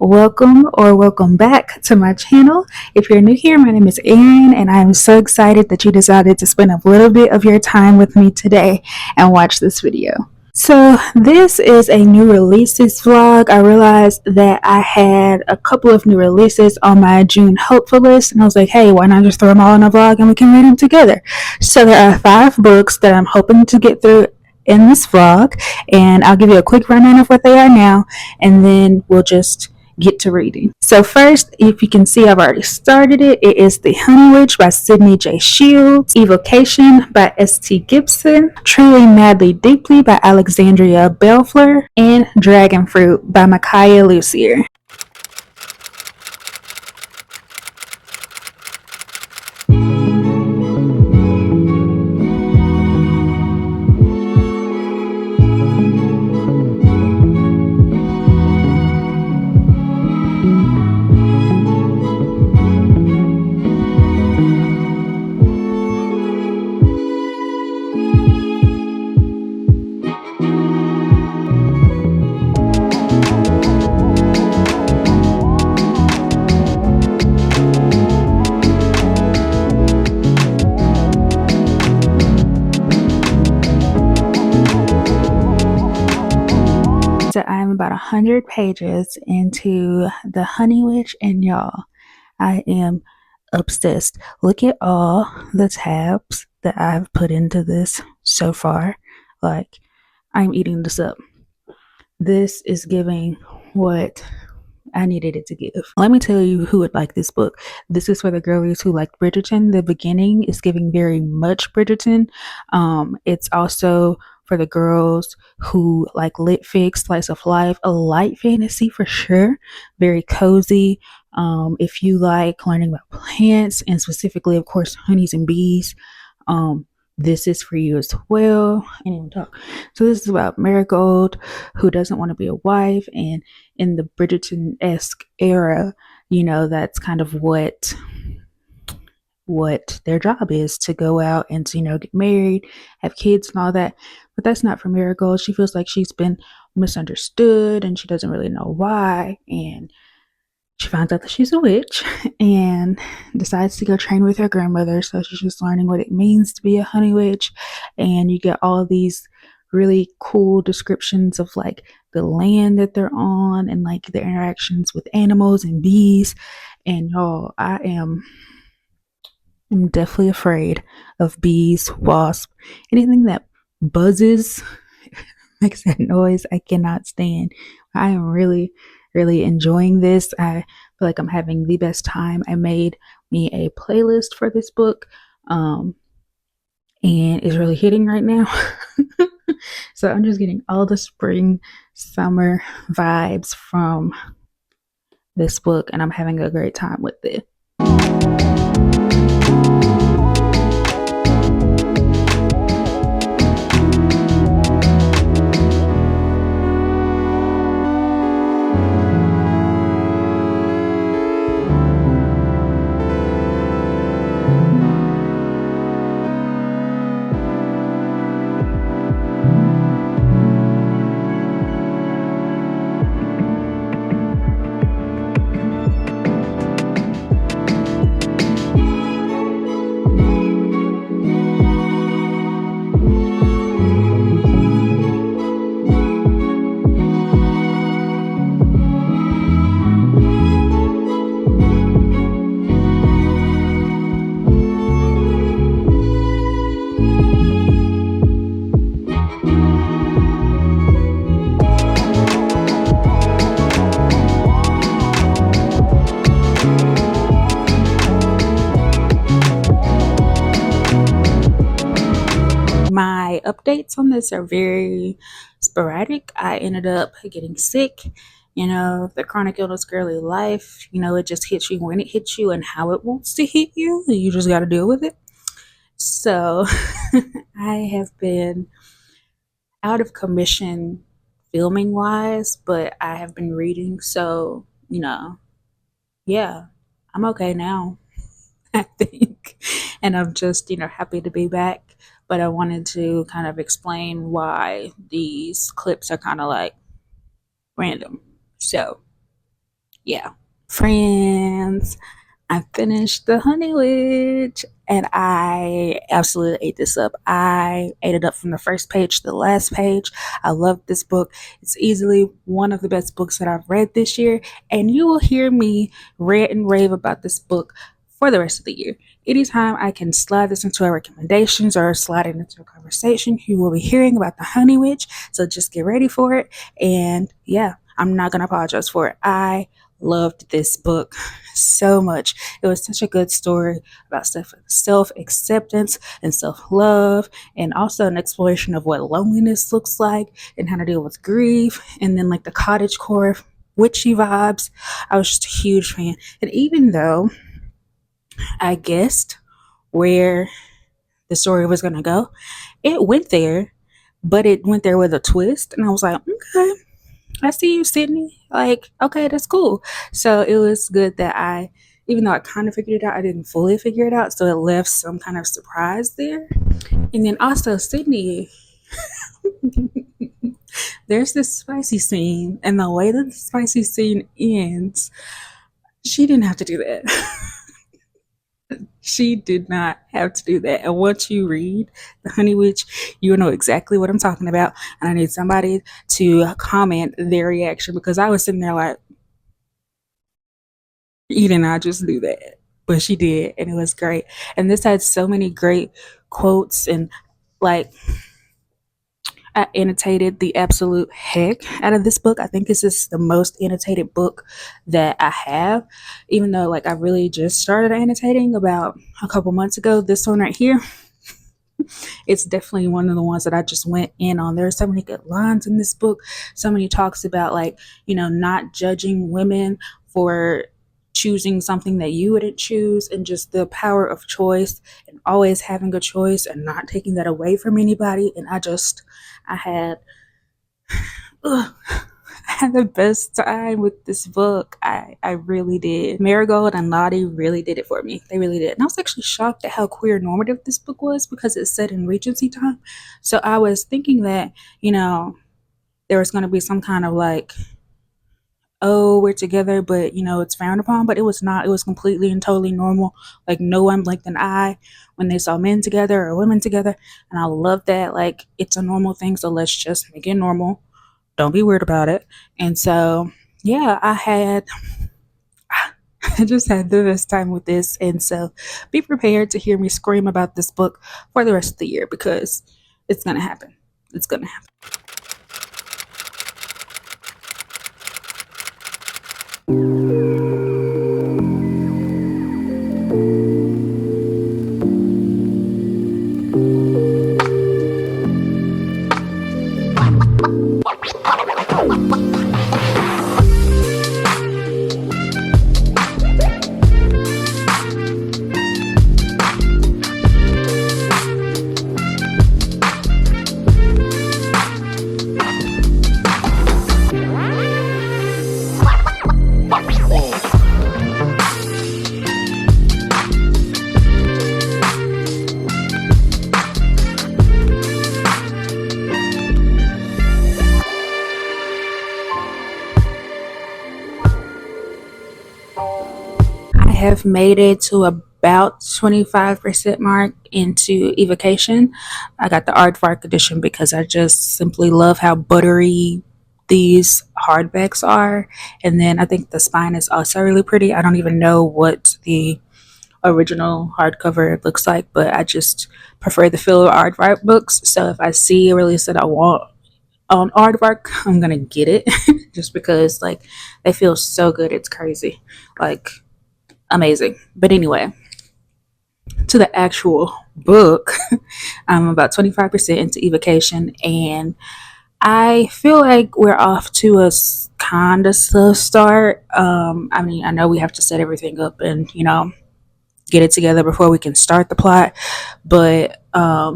welcome back to my channel. If you're new here, my name is Erin, and I am so excited that you decided to spend a little bit of your time with me today and watch this video. So this is a new releases vlog. I realized that I had a couple of new releases on my June hopeful list, and I was like, hey, why not just throw them all in a vlog and we can read them together? So there are 5 books that I'm hoping to get through in this vlog, and I'll give you a quick rundown of what they are now, and then we'll just get to reading. So first, if you can see, I've already started it. It is The Honey Witch by Sydney J. Shields, Evocation by S.T. Gibson, Truly Madly Deeply by Alexandria Bellefleur, and Dragonfruit by Makiia Lucier. So I'm about 100 pages into The Honey Witch, and y'all, I am obsessed. Look at all the tabs that I've put into this so far. Like, I'm eating this up. This is giving what I needed it to give. Let me tell you who would like this book. This is for the girlies who like Bridgerton. The beginning is giving very much Bridgerton. It's also for the girls who like lit fic, slice of life, a light fantasy for sure. Very cozy. If you like learning about plants and specifically, of course, honeys and bees, this is for you as well. I can't even talk. So this is about Marigold, who doesn't want to be a wife, and in the Bridgerton-esque era, you know, that's kind of what their job is, to go out and to, you know, get married, have kids and all that. But that's not for Marigold. She feels like she's been misunderstood and she doesn't really know why, and she finds out that she's a witch and decides to go train with her grandmother. So she's just learning what it means to be a honey witch. And you get all these really cool descriptions of like the land that they're on and like the interactions with animals and bees. And y'all, I'm definitely afraid of bees, wasps, anything that buzzes, makes that noise. I cannot stand. I am really enjoying this. I feel like I'm having the best time. I made me a playlist for this book, and it's really hitting right now. So I'm just getting all the spring, summer vibes from this book, and I'm having a great time with it. My updates on this are very sporadic. I ended up getting sick. You know, the chronic illness girly life, you know, it just hits you when it hits you and how it wants to hit you. You just got to deal with it. So I have been out of commission filming wise, but I have been reading. So, you know, yeah, I'm okay now. I think. And I'm just, happy to be back. But I wanted to kind of explain why these clips are kind of like random. So, yeah, friends, I finished the Honey Witch and I absolutely ate this up. I ate it up from the first page to the last page. I love this book. It's easily one of the best books that I've read this year, and you will hear me rant and rave about this book for the rest of the year. Anytime I can slide this into our recommendations or slide it into a conversation, you will be hearing about the Honey Witch. So just get ready for it. And yeah, I'm not going to apologize for it. I loved this book so much. It was such a good story about self acceptance and self love, and also an exploration of what loneliness looks like and how to deal with grief, and then like the cottage core witchy vibes. I was just a huge fan. And even though I guessed where the story was going to go, it went there, but it went there with a twist. And I was like, okay, I see you, Sydney. Like, okay, that's cool. So it was good that even though I kind of figured it out, I didn't fully figure it out. So it left some kind of surprise there. And then also, Sydney, there's this spicy scene, and the way that the spicy scene ends, she didn't have to do that. She did not have to do that. And once you read The Honey Witch, you'll know exactly what I'm talking about. And I need somebody to comment their reaction because I was sitting there like, you did not just do that. But she did, and it was great. And this had so many great quotes and like I annotated the absolute heck out of this book. I think this is the most annotated book that I have, even though like I really just started annotating about a couple months ago. This one right here, it's definitely one of the ones that I just went in on. There's so many good lines in this book. So many talks about like, not judging women for choosing something that you wouldn't choose, and just the power of choice and always having a choice and not taking that away from anybody. And I had ugh, I had the best time with this book. I really did. Marigold and Lottie really did it for me. They really did. And I was actually shocked at how queer normative this book was because it's set in Regency time. So I was thinking that, there was going to be some kind of like, oh, we're together, but it's frowned upon. But it was not. It was completely and totally normal. Like no one blinked an eye when they saw men together or women together. And I love that. Like it's a normal thing. So let's just make it normal. Don't be weird about it. And so, yeah, I just had the best time with this. And so be prepared to hear me scream about this book for the rest of the year because it's going to happen. It's going to happen. I have made it to about 25% mark into Evocation. I got the Aardvark edition because I just simply love how buttery these hardbacks are. And then I think the spine is also really pretty. I don't even know what the original hardcover looks like, but I just prefer the feel of Aardvark books. So if I see a release that I want on Aardvark, I'm gonna get it just because like they feel so good. It's crazy. Like amazing. But anyway, to the actual book, I'm about 25% into Evocation, and I feel like we're off to a kind of slow start. I mean, I know we have to set everything up and, get it together before we can start the plot, but I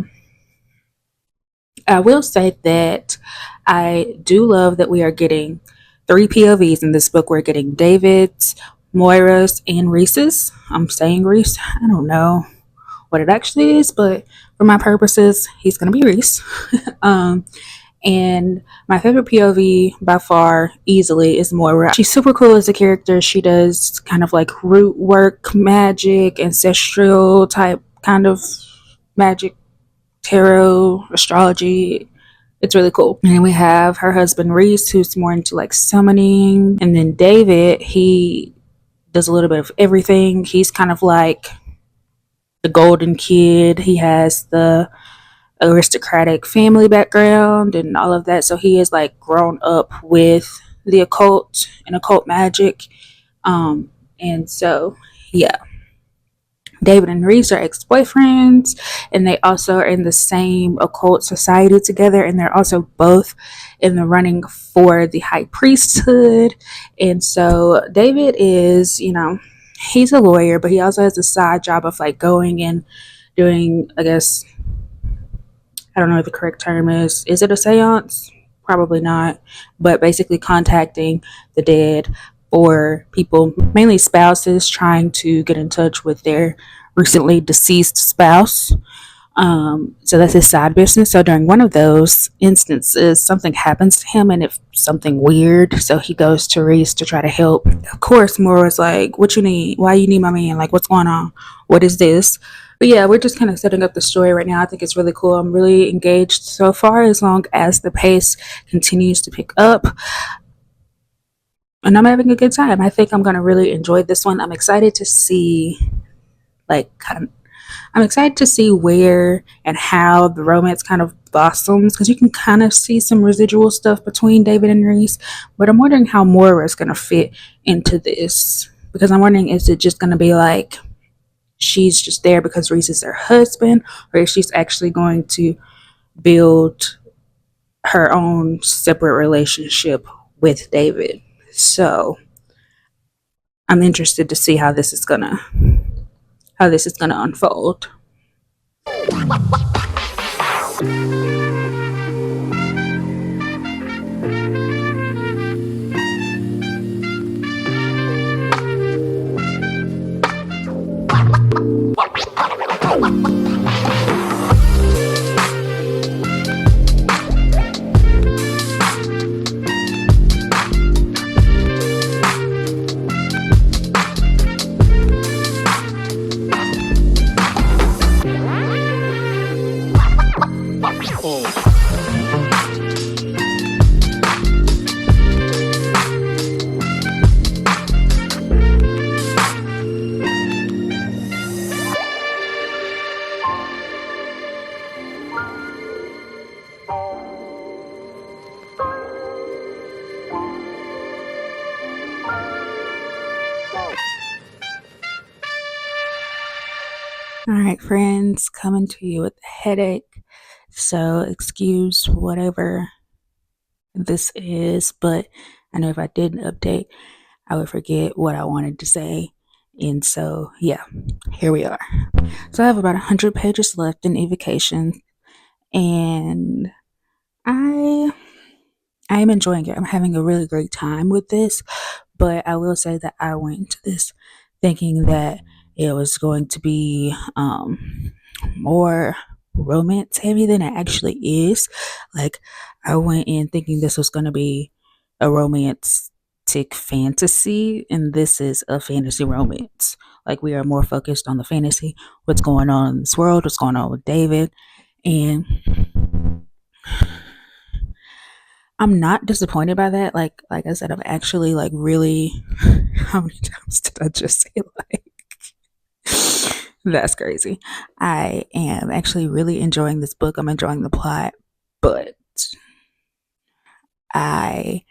will say that I do love that we are getting three POVs in this book. We're getting David's, Moira's, and Reese's. I'm saying Reese. I don't know what it actually is, but for my purposes, he's gonna be Reese. um, And my favorite POV by far, easily, is Moira. She's super cool as a character. She does kind of like root work, magic, ancestral type kind of magic, tarot, astrology. It's really cool. And then we have her husband Reese, who's more into like summoning. And then David, he does a little bit of everything. He's kind of like the golden kid. He has the aristocratic family background and all of that. So he is like grown up with the occult and occult magic. And so, yeah, David and Reese are ex boyfriends, and they also are in the same occult society together, and they're also both in the running for the high priesthood. And so, David is, he's a lawyer, but he also has a side job of like going and doing, I guess, I don't know what the correct term is it a seance? Probably not, but basically contacting the dead or people, mainly spouses, trying to get in touch with their recently deceased spouse. So that's his side business. So during one of those instances, something happens to him and it's something weird. So he goes to Reese to try to help. Of course, Moira's like, "What you need? Why you need my man? Like, what's going on? What is this?" But yeah, we're just kind of setting up the story right now. I think it's really cool. I'm really engaged so far, as long as the pace continues to pick up. And I'm having a good time. I think I'm going to really enjoy this one. I'm excited to see, like, I'm excited to see where and how the romance kind of blossoms, because you can kind of see some residual stuff between David and Reese. But I'm wondering how Moira is going to fit into this, because I'm wondering, is it just going to be like she's just there because Reese is her husband, or if she's actually going to build her own separate relationship with David. So I'm interested to see how this is gonna unfold. All right, friends, coming to you with a headache. So excuse whatever this is, but I know if I didn't update, I would forget what I wanted to say. And so, yeah, here we are. So I have about 100 pages left in Evocation, and I am enjoying it. I'm having a really great time with this, but I will say that I went into this thinking that it was going to be more romance heavy than it actually is. Like, I went in thinking this was going to be a romantic fantasy, and this is a fantasy romance. Like, we are more focused on the fantasy, what's going on in this world, what's going on with David, and I'm not disappointed by that. Like I said, I'm actually like really how many times did I just say like that's crazy. I am actually really enjoying this book. I'm enjoying the plot, but I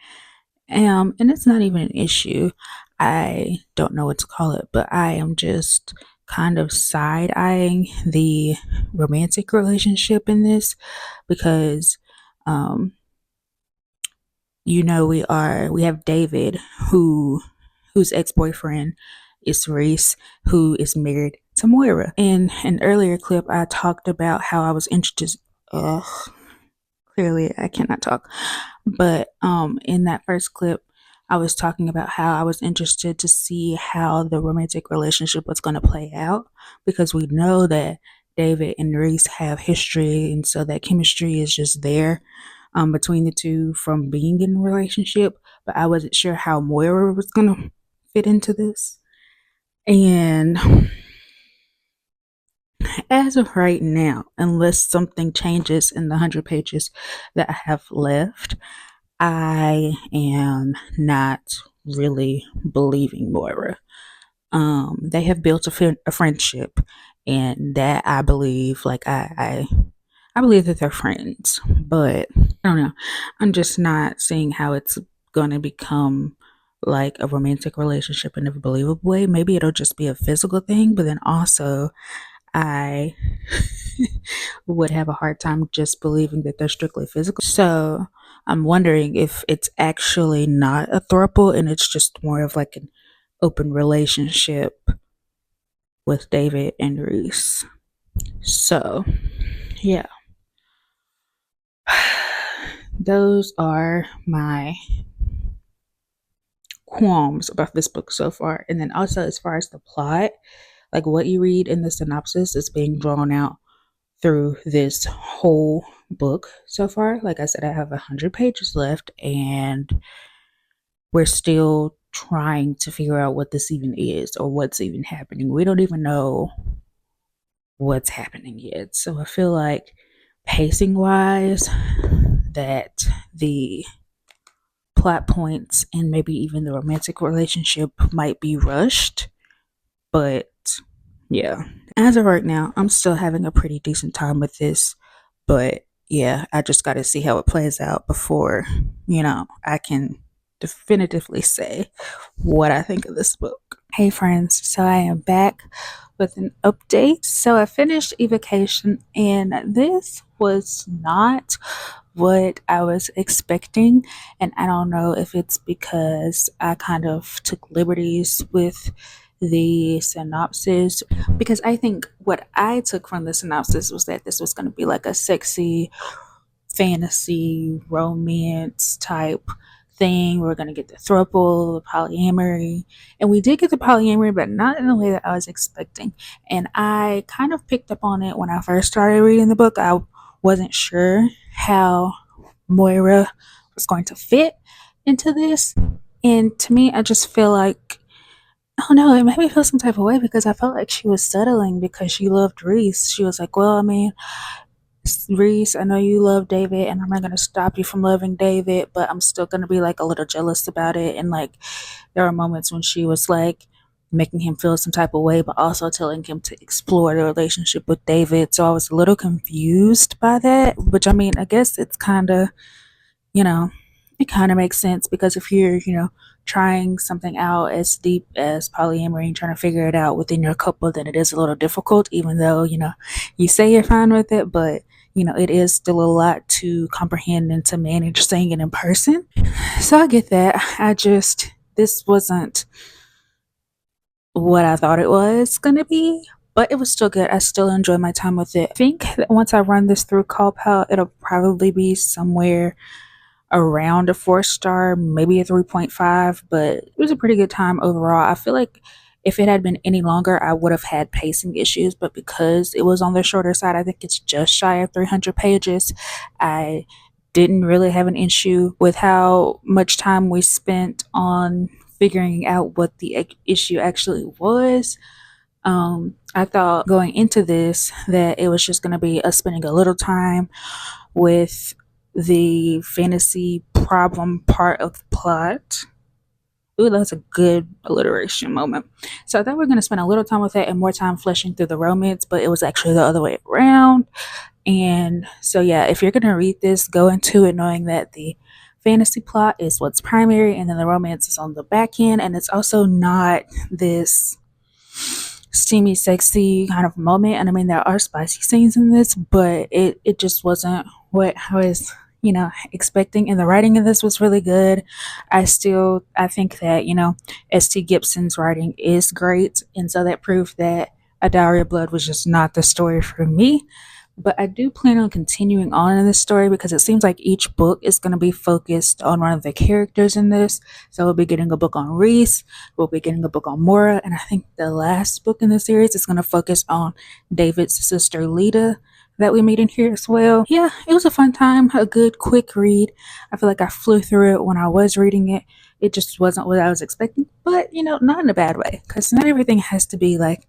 am, and it's not even an issue. I don't know what to call it, but I am just kind of side eyeing the romantic relationship in this because we have David whose ex-boyfriend is Reese, who is married to Moira. In an earlier clip, I talked about how I was interested. Clearly I cannot talk, but in that first clip, I was talking about how I was interested to see how the romantic relationship was going to play out, because we know that David and Reese have history, and so that chemistry is just there. between the two from being in a relationship, but I wasn't sure how Moira was going to fit into this. And as of right now, unless something changes in the 100 pages that I have left, I am not really believing Moira. They have built a friendship, and that I believe, like I believe that they're friends, but I don't know. I'm just not seeing how it's going to become like a romantic relationship in a believable way. Maybe it'll just be a physical thing, but then also I would have a hard time just believing that they're strictly physical. So I'm wondering if it's actually not a throuple and it's just more of like an open relationship with David and Reese. So, yeah. Those are my qualms about this book so far. And then also, as far as the plot, like what you read in the synopsis is being drawn out through this whole book so far. Like I said, I have 100 pages left, and we're still trying to figure out what this even is or what's even happening. We don't even know what's happening yet. So I feel like pacing wise, that the plot points and maybe even the romantic relationship might be rushed. But yeah, as of right now, I'm still having a pretty decent time with this. But yeah, I just got to see how it plays out before, I can definitively say what I think of this book. Hey, friends. So I am back with an update. So I finished Evocation, and this was not what I was expecting. And I don't know if it's because I kind of took liberties with the synopsis, because I think what I took from the synopsis was that this was going to be like a sexy fantasy romance type thing. We're going to get the throuple, the polyamory, and we did get the polyamory, but not in the way that I was expecting. And I kind of picked up on it when I first started reading the book. I wasn't sure how Moira was going to fit into this, and to me, I just feel like, oh no, it made me feel some type of way because I felt like she was settling because she loved Reese. She was like, well, I mean, Reese, I know you love David, and I'm not going to stop you from loving David, but I'm still going to be like a little jealous about it. And like, there were moments when she was like making him feel some type of way, but also telling him to explore the relationship with David. So I was a little confused by that, which I mean, I guess it's kind of, you know, it kind of makes sense because if you're, trying something out as deep as polyamory and trying to figure it out within your couple, then it is a little difficult, even though, you say you're fine with it, but, it is still a lot to comprehend and to manage saying it in person. So I get that. This wasn't what I thought it was going to be, but it was still good. I still enjoy my time with it. I think that once I run this through Callpal, it'll probably be somewhere around a 4-star, maybe a 3.5, but it was a pretty good time overall. I feel like if it had been any longer, I would have had pacing issues, but because it was on the shorter side, I think it's just shy of 300 pages. I didn't really have an issue with how much time we spent on figuring out what the issue actually was. I thought going into this that it was just going to be us spending a little time with the fantasy problem part of the plot. Ooh, that's a good alliteration moment. So I thought we were going to spend a little time with that and more time fleshing through the romance, but it was actually the other way around. And so, yeah, if you're going to read this, go into it knowing that the fantasy plot is what's primary and then the romance is on the back end. And it's also not this steamy, sexy kind of moment. And I mean, there are spicy scenes in this, but it just wasn't what I was, expecting. And the writing in this was really good. I think that, St. Gibson's writing is great. And so that proved that A Diary of Blood was just not the story for me. But I do plan on continuing on in this story because it seems like each book is going to be focused on one of the characters in this. So we'll be getting a book on Reese, we'll be getting a book on Moira, and I think the last book in the series is going to focus on David's sister Lita. that we meet in here as well. Yeah, it was a fun time, a good quick read. I feel like I flew through it when I was reading it. It just wasn't what I was expecting, but not in a bad way, because not everything has to be like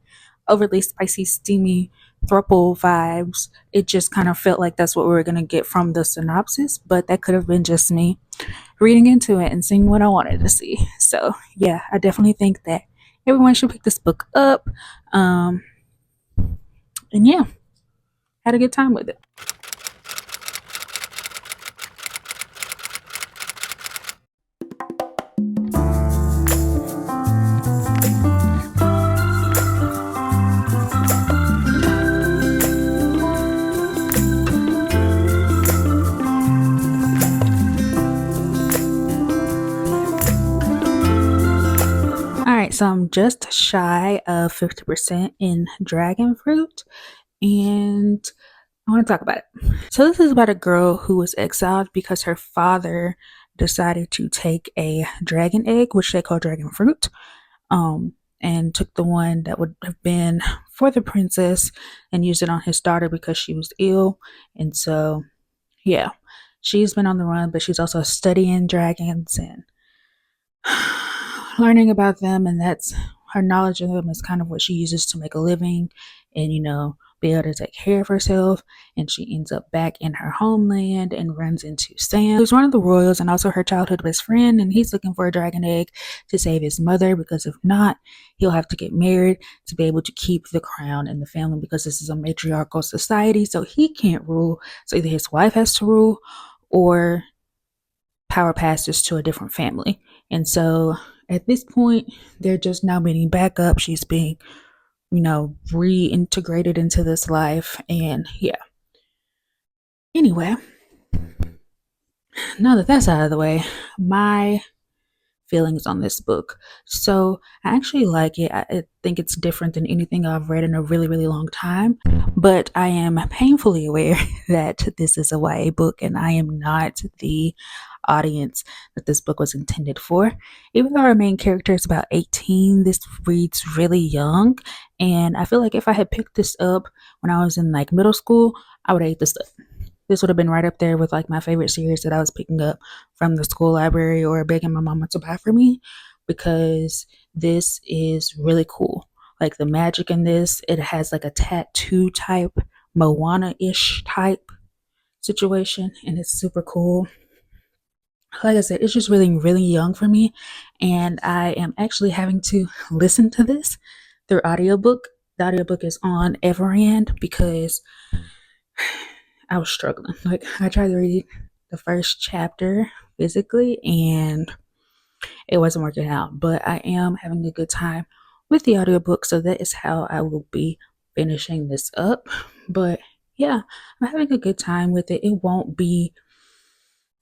overly spicy, steamy, thruple vibes. It just kind of felt like that's what we were going to get from the synopsis, but that could have been just me reading into it and seeing what I wanted to see. So, yeah, I definitely think that everyone should pick this book up. Um, and yeah, had a good time with it. All right, so I'm just shy of 50% in Dragonfruit, and I want to talk about it. So, this is about a girl who was exiled because her father decided to take a dragon egg, which they call Dragonfruit, um, and took the one that would have been for the princess and used it on his daughter because she was ill. And so, yeah, she's been on the run, but she's also studying dragons and learning about them, and that's her knowledge of them is kind of what she uses to make a living and be able to take care of herself. And she ends up back in her homeland and runs into Sam, who's one of the royals and also her childhood best friend, and he's looking for a dragon egg to save his mother, because if not, he'll have to get married to be able to keep the crown in the family, because this is a matriarchal society, so he can't rule. So either his wife has to rule, or power passes to a different family. And so at this point, they're just now meeting back up. She's being, reintegrated into this life. And yeah. Anyway, now that that's out of the way, my feelings on this book. So I actually like it. I think it's different than anything I've read in a really, really long time. But I am painfully aware that this is a YA book and I am not the audience that this book was intended for. Even though our main character is about 18, this reads really young. And I feel like if I had picked this up when I was in like middle school, I would hate this stuff. This would have been right up there with like my favorite series that I was picking up from the school library or begging my mama to buy for me, because this is really cool. Like the magic in this, it has like a tattoo type, Moana-ish type situation, and it's super cool. Like I said, it's just really, really young for me, and I am actually having to listen to this through audiobook. The audiobook is on Everand because I was struggling. Like I tried to read the first chapter physically and it wasn't working out, but I am having a good time with the audiobook, so that is how I will be finishing this up. But yeah, I'm having a good time with it. It won't be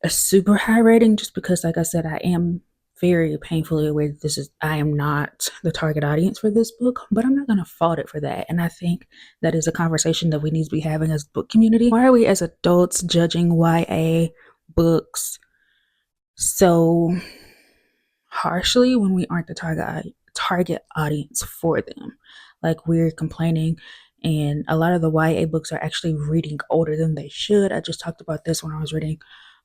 a super high rating just because, like I said, I am very painfully aware that I am not the target audience for this book, but I'm not going to fault it for that. And I think that is a conversation that we need to be having as a book community. Why are we as adults judging YA books so harshly when we aren't the target audience for them? Like, we're complaining, and a lot of the YA books are actually reading older than they should. I just talked about this when I was reading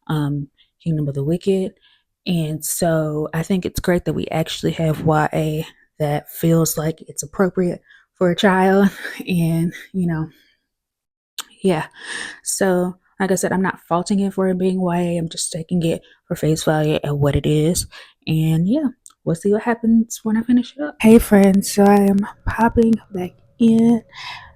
Kingdom of the Wicked. And so I think it's great that we actually have YA that feels like it's appropriate for a child. And, yeah. So, like I said, I'm not faulting it for it being YA. I'm just taking it for face value at what it is. And yeah, we'll see what happens when I finish it up. Hey friends, so I am popping back in.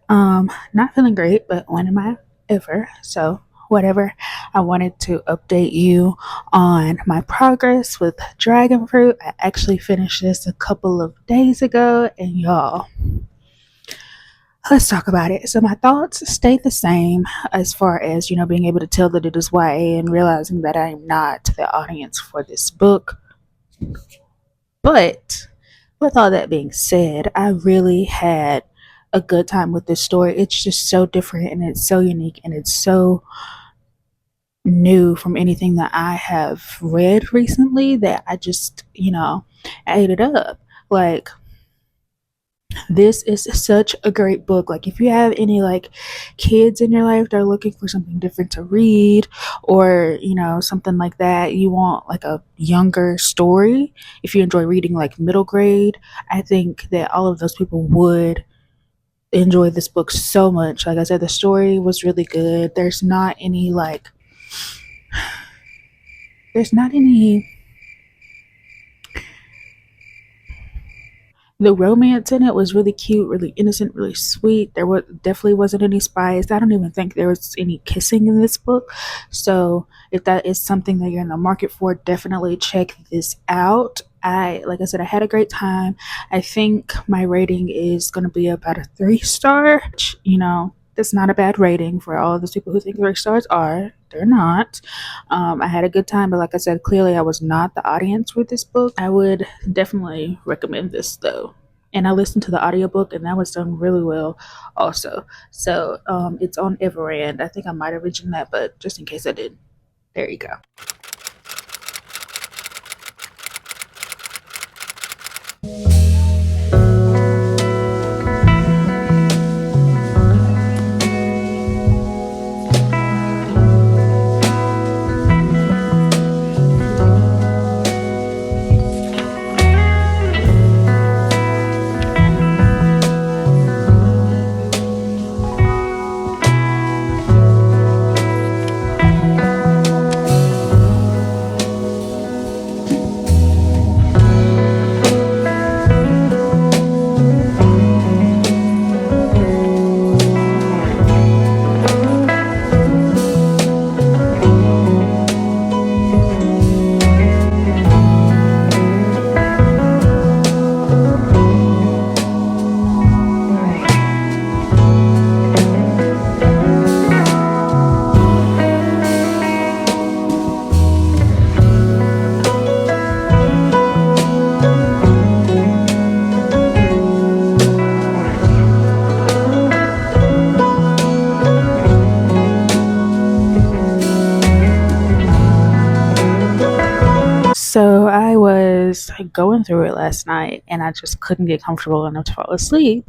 Not feeling great, but when am I ever? So whatever. I wanted to update you on my progress with Dragonfruit. I actually finished this a couple of days ago, and y'all, let's talk about it. So my thoughts stay the same as far as, being able to tell that it is YA and realizing that I am not the audience for this book. But with all that being said, I really had a good time with this story. It's just so different and it's so unique and it's so new from anything that I have read recently that I just, ate it up. Like, This is such a great book. Like, if you have any like kids in your life that are looking for something different to read, or something like that, you want like a younger story, if you enjoy reading like middle grade, I think that all of those people would enjoy this book so much. Like I said, the story was really good. There's not any the romance in it was really cute, really innocent, really sweet. Definitely wasn't any spice. I don't even think there was any kissing in this book. So if that is something that you're in the market for, definitely check this out. Like I said, I had a great time. I think my rating is going to be about a 3 star. Which, that's not a bad rating for all those people who think 3 stars are. They're not. I had a good time, but like I said, clearly I was not the audience for this book. I would definitely recommend this though. And I listened to the audiobook, and that was done really well also. So it's on Everand. I think I might have mentioned that, but just in case I did, there you go. So I was going through it last night, and I just couldn't get comfortable enough to fall asleep,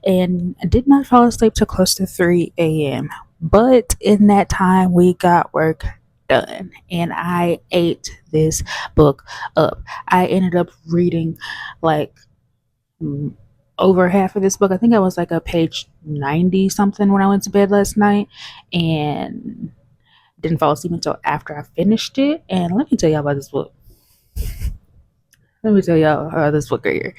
and I did not fall asleep till close to 3 a.m. But in that time, we got work done, and I ate this book up. I ended up reading like over half of this book. I think I was like a page 90 something when I went to bed last night, and didn't fall asleep until after I finished it. And let me tell y'all about this book. Let me tell y'all about this book right here.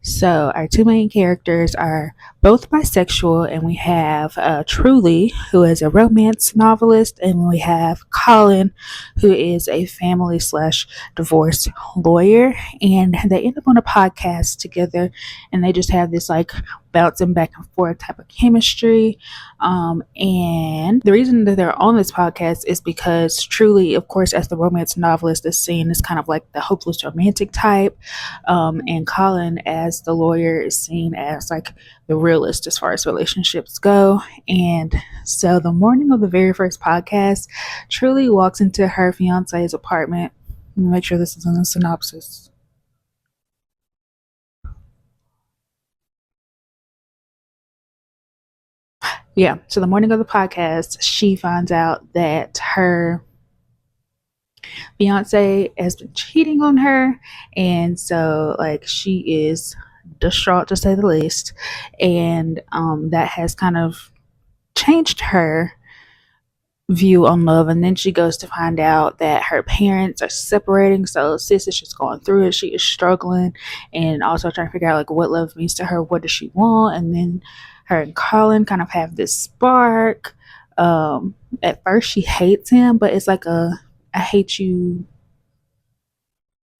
So our two main characters are both bisexual, and we have Truly, who is a romance novelist, and we have Colin, who is a family slash divorce lawyer. And they end up on a podcast together, and they just have this like bouncing back and forth type of chemistry. And the reason that they're on this podcast is because Truly, of course, as the romance novelist, is seen as kind of like the hopeless romantic type, and Colin, as the lawyer, is seen as like the realist as far as relationships go. And so the morning of the very first podcast, Truly walks into her fiance's apartment. Let me make sure this is in the synopsis. Yeah, so the morning of the podcast, she finds out that her fiance has been cheating on her, and so like she is distraught to say the least, and that has kind of changed her view on love. And then she goes to find out that her parents are separating, so sis is just going through it. She is struggling, and also trying to figure out like what love means to her, what does she want. And then her and Colin kind of have this spark. At first she hates him, but it's like a I hate you,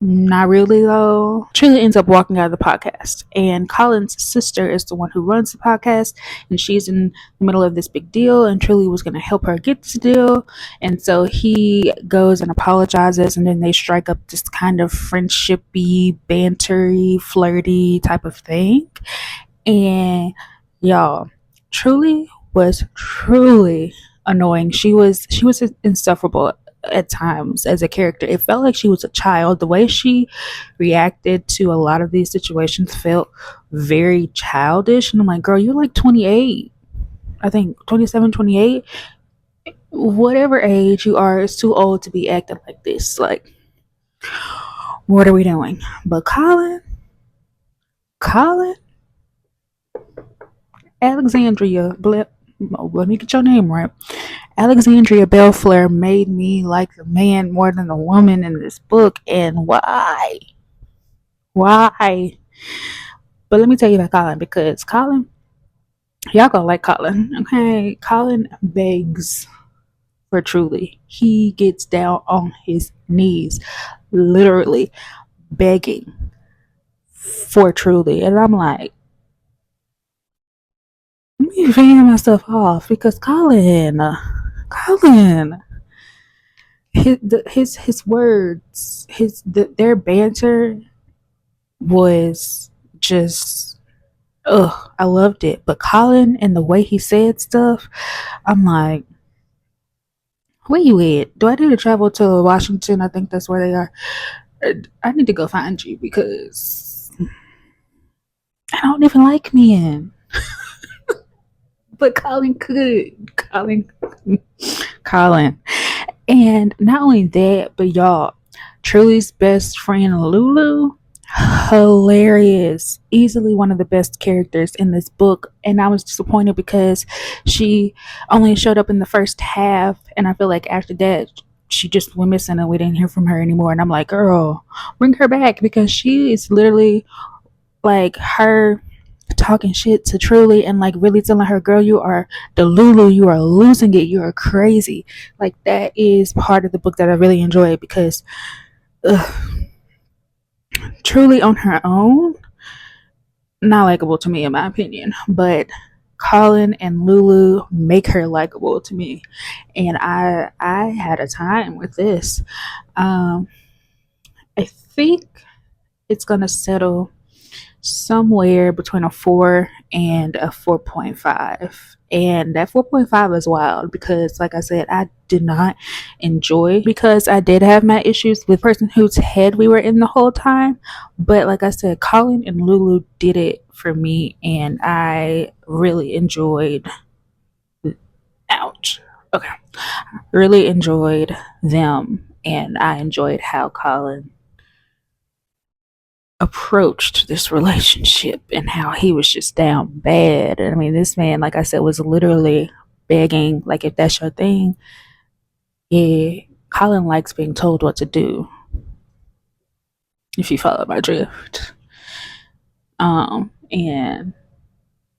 not really though. Truly ends up walking out of the podcast, and Colin's sister is the one who runs the podcast, and she's in the middle of this big deal, and Truly was going to help her get this deal. And so he goes and apologizes, and then they strike up this kind of friendshipy, bantery, flirty type of thing. And y'all, Truly was truly annoying. She was insufferable. at times as a character. It felt like she was a child. The way she reacted to a lot of these situations felt very childish. And I'm like, girl, you're like 28. I think 27, 28. Whatever age you are, it's too old to be acting like this. Like, what are we doing? But Colin, Alexandria, let me get your name right. Alexandria Bellefleur made me like the man more than the woman in this book. And why? Why? But let me tell you about Colin, because Colin, y'all gonna like Colin, okay? Colin begs for Truly. He gets down on his knees, literally begging for Truly. And I'm like, let me fan myself off, because Colin, his words, their banter was just, ugh, I loved it. But Colin and the way he said stuff, I'm like, where you at? Do I need to travel to Washington? I think that's where they are. I need to go find you, because I don't even like men. But Colin could. Colin. And not only that, but y'all, Truly's best friend Lulu, hilarious. Easily one of the best characters in this book. And I was disappointed because she only showed up in the first half. And I feel like after that, she just went missing and we didn't hear from her anymore. And I'm like, girl, bring her back, because she is literally like her talking shit to Truly and like really telling her, girl, you are the Lulu, you are losing it, you are crazy. Like, that is part of the book that I really enjoy, because Truly on her own, not likable to me in my opinion, but Colin and Lulu make her likable to me. And I had a time with this. I think it's gonna settle somewhere between a 4 and a 4.5. And that 4.5 is wild, because like I said, I did not enjoy, because I did have my issues with the person whose head we were in the whole time. But like I said, Colin and Lulu did it for me, and I really enjoyed, ouch, okay, really enjoyed them. And I enjoyed how Colin approached this relationship and how he was just down bad. And I mean, this man, like I said, was literally begging, like, if that's your thing, yeah, Colin likes being told what to do, if you follow my drift. And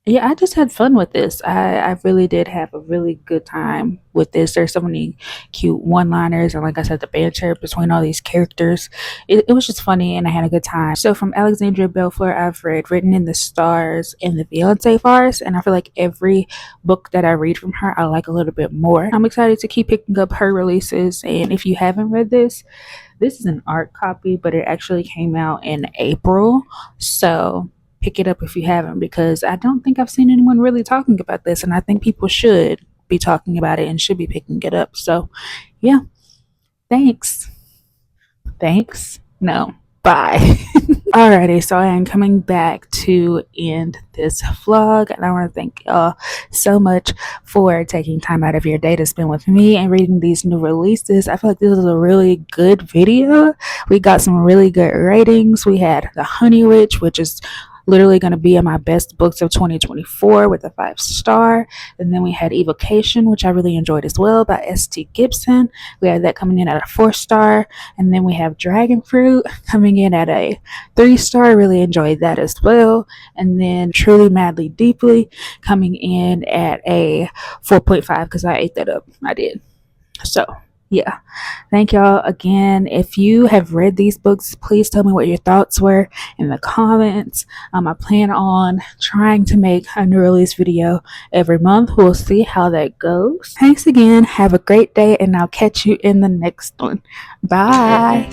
yeah, I just had fun with this. I really did have a really good time with this. There's so many cute one-liners, and like I said, the banter between all these characters. It was just funny, and I had a good time. So from Alexandria Bellefleur, I've read Written in the Stars and The Beyonce Farce, and I feel like every book that I read from her, I like a little bit more. I'm excited to keep picking up her releases, and if you haven't read this is an art copy, but it actually came out in April. So pick it up if you haven't, because I don't think I've seen anyone really talking about this, and I think people should be talking about it and should be picking it up. So yeah, thanks. No, bye. Alrighty, so I am coming back to end this vlog, and I want to thank y'all so much for taking time out of your day to spend with me and reading these new releases. I feel like this is a really good video. We got some really good ratings. We had The Honey Witch, which is literally going to be in my best books of 2024 with a 5-star. And then we had Evocation, which I really enjoyed as well, by St. Gibson. We had that coming in at a 4-star. And then we have Dragonfruit coming in at a 3-star. Really enjoyed that as well. And then Truly Madly Deeply coming in at a 4.5, because I ate that up. I did. So yeah, thank y'all again. If you have read these books, please tell me what your thoughts were in the comments. I plan on trying to make a new release video every month. We'll see how that goes. Thanks again. Have a great day, and I'll catch you in the next one. Bye.